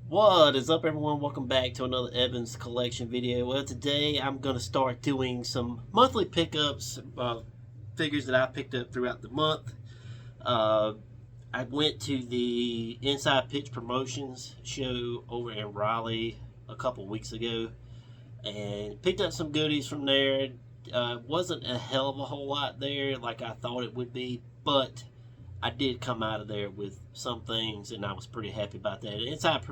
What is up, everyone? Welcome back to another Evans Collection video. Well, today I'm going to start doing some monthly pickups, figures that I picked up throughout the month. Uh, I went to the Inside Pitch Promotions show over in Raleigh a couple weeks ago and picked up some goodies from there. Wasn't a hell of a whole lot there like I thought it would be, but I did come out of there with some things, and I was pretty happy about that. Inside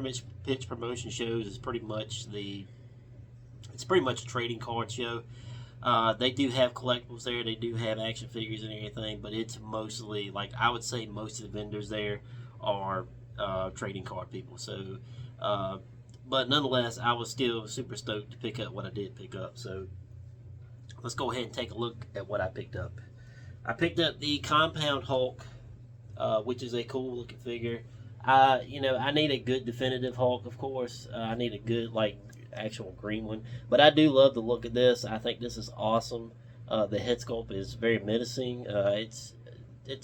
Pitch Promotion shows is pretty much it's pretty much a trading card show. They do have collectibles there. They do have action figures and everything, but it's mostly, like, I would say most of the vendors there are trading card people. So, but nonetheless, I was still super stoked to pick up what I did pick up. So let's go ahead and take a look at what I picked up. I picked up the Compound Hulk, which is a cool looking figure. I need a good definitive Hulk, of course. I need a good, like, actual green one. But I do love the look of this. I think this is awesome. The head sculpt is very menacing. It's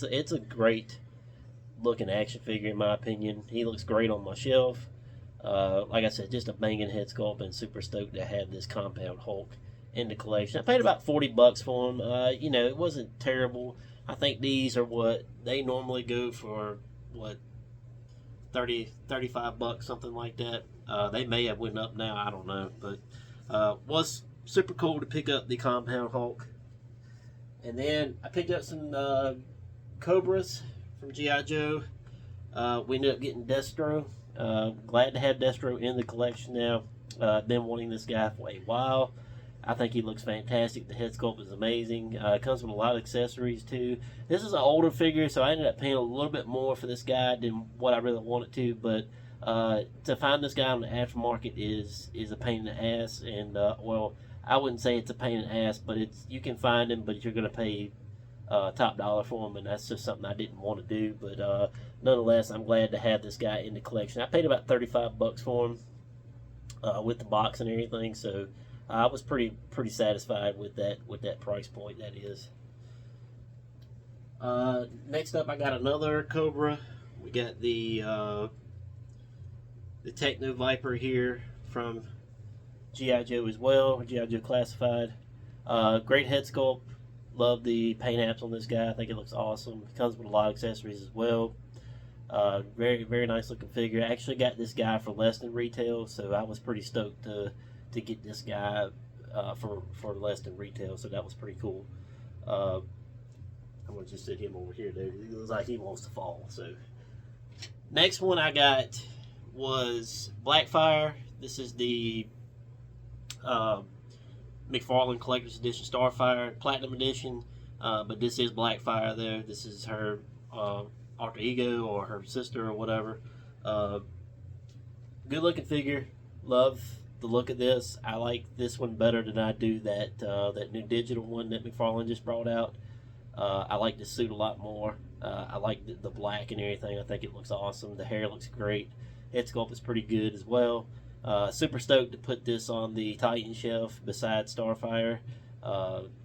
a great looking action figure in my opinion. He looks great on my shelf. Like I said, just a banging head sculpt, and super stoked to have this Compound Hulk in the collection. I paid about $40 for him. It wasn't terrible. I think these are what they normally go for, what, 35 bucks, something like that. They may have went up now, I don't know, but was super cool to pick up the Compound Hulk. And then I picked up some Cobras from G.I. Joe. We ended up getting Destro. Glad to have Destro in the collection now. I've been wanting this guy for a while. I think he looks fantastic. The head sculpt is amazing. It comes with a lot of accessories too. This is an older figure, so I ended up paying a little bit more for this guy than what I really wanted to. But to find this guy on the aftermarket is a pain in the ass. And well, I wouldn't say it's a pain in the ass, but you can find him, but you're going to pay top dollar for him, and that's just something I didn't want to do. But nonetheless, I'm glad to have this guy in the collection. I paid about 35 bucks for him with the box and everything, so I was pretty satisfied with that price point. That is. Next up, I got another Cobra. We got the Techno Viper here from G.I. Joe as well. G.I. Joe Classified. Great head sculpt. Love the paint apps on this guy. I think it looks awesome. It comes with a lot of accessories as well. Very, very nice looking figure. I actually got this guy for less than retail, so I was pretty stoked to get this guy for less than retail, so that was pretty cool. I'm gonna just sit him over here, dude. He looks like he wants to fall. So next one I got was Blackfire. This is the McFarlane Collector's Edition Starfire Platinum Edition, but this is Blackfire there. This is her alter ego or her sister or whatever. Good looking figure. Love the look of this. I like this one better than I do that new digital one that McFarlane just brought out. I like this suit a lot more. I like the black and everything. I think it looks awesome. The hair looks great. Head sculpt is pretty good as well. Super stoked to put this on the Titan shelf beside Starfire.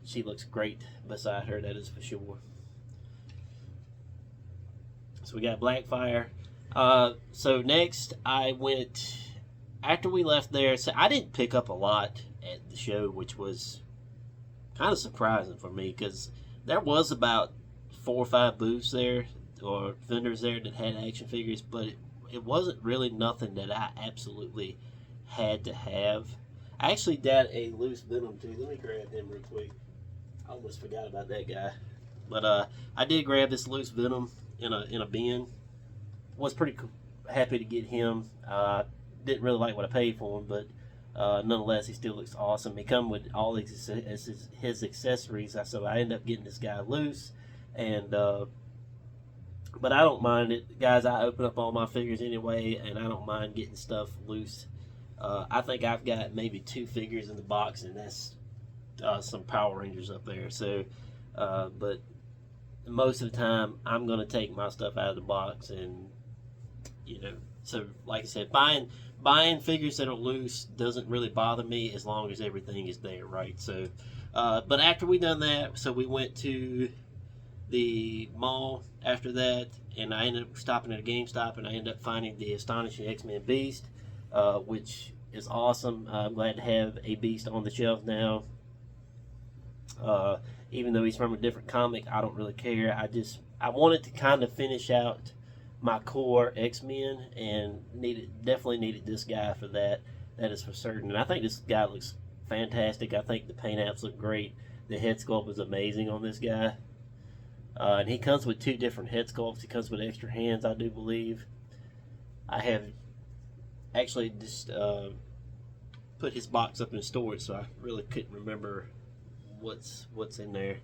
She looks great beside her, that is for sure. So we got Blackfire. So next I went, after we left there, so I didn't pick up a lot at the show, which was kind of surprising for me because there was about 4 or 5 booths there or vendors there that had action figures, but it wasn't really nothing that I absolutely had to have. I actually got a loose Venom too. Let me grab him real quick. I almost forgot about that guy. But I did grab this loose Venom in a bin. Was pretty happy to get him. Didn't really like what I paid for him, but nonetheless, he still looks awesome. He come with all his accessories, so I ended up getting this guy loose, and but I don't mind it, guys. I open up all my figures anyway, and I don't mind getting stuff loose. I think I've got maybe 2 figures in the box, and that's some Power Rangers up there. So, but most of the time, I'm gonna take my stuff out of the box, and so like I said, buying figures that are loose doesn't really bother me as long as everything is there, right? So, but after we done that, so we went to the mall after that, and I ended up stopping at a GameStop, and I ended up finding the Astonishing X-Men Beast, which is awesome. I'm glad to have a Beast on the shelf now. Even though he's from a different comic, I don't really care. I wanted to kind of finish out my core X-Men, and definitely needed this guy for that. That is for certain. And I think this guy looks fantastic. I think the paint apps look great. The head sculpt is amazing on this guy. And he comes with 2 different head sculpts. He comes with extra hands, I do believe. I have actually just put his box up in storage, so I really couldn't remember what's in there.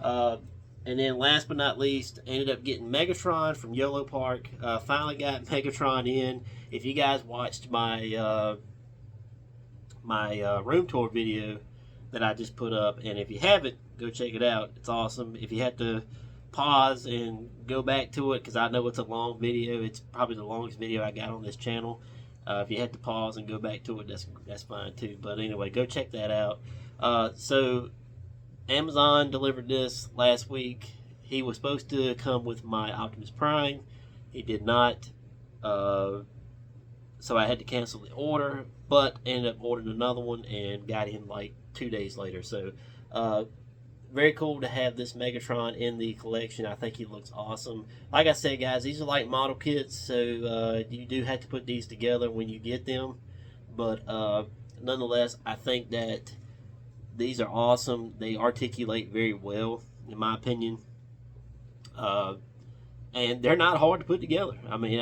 And then last but not least, ended up getting Megatron from YOLO Park. Finally got Megatron in. If you guys watched my room tour video that I just put up, and if you haven't, go check it out. It's awesome. If you have to pause and go back to it, because I know it's a long video, it's probably the longest video I got on this channel. If you have to pause and go back to it, that's fine too. But anyway, go check that out. So Amazon delivered this last week. He was supposed to come with my Optimus Prime. He did not. So I had to cancel the order, but ended up ordering another one and got him like 2 days later. So very cool to have this Megatron in the collection. I think he looks awesome. Like I said, guys, these are like model kits, so you do have to put these together when you get them. But nonetheless, I think that these are awesome. They articulate very well, in my opinion. And they're not hard to put together. I mean,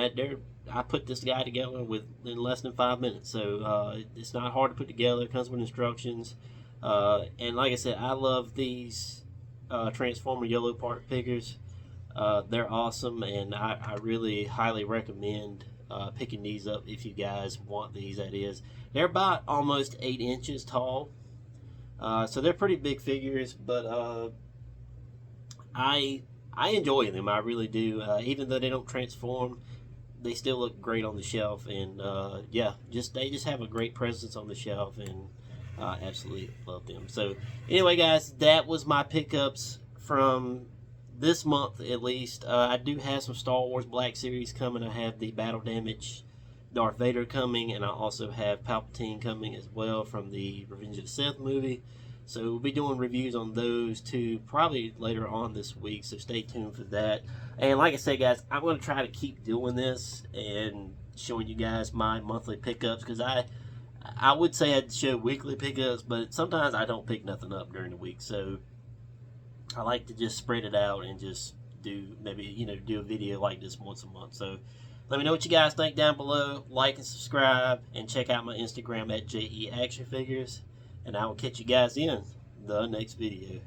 I put this guy together in less than 5 minutes. So it's not hard to put together. It comes with instructions. And like I said, I love these Transformer YOLO Park figures. They're awesome, and I really highly recommend picking these up if you guys want these. That is, they're about almost 8 inches tall. So they're pretty big figures, but I enjoy them. I really do. Even though they don't transform, they still look great on the shelf. And yeah, they just have a great presence on the shelf, and absolutely love them. So anyway, guys, that was my pickups from this month at least. I do have some Star Wars Black Series coming. I have the Battle Damage Darth Vader coming, and I also have Palpatine coming as well from the Revenge of the Sith movie. So we'll be doing reviews on those two probably later on this week, so stay tuned for that. And like I said, guys, I'm going to try to keep doing this and showing you guys my monthly pickups, because I would say I'd show weekly pickups, but sometimes I don't pick nothing up during the week. So I like to just spread it out and just do do a video like this once a month. So let me know what you guys think down below. Like and subscribe, and check out my Instagram at JE Action Figures. And I will catch you guys in the next video.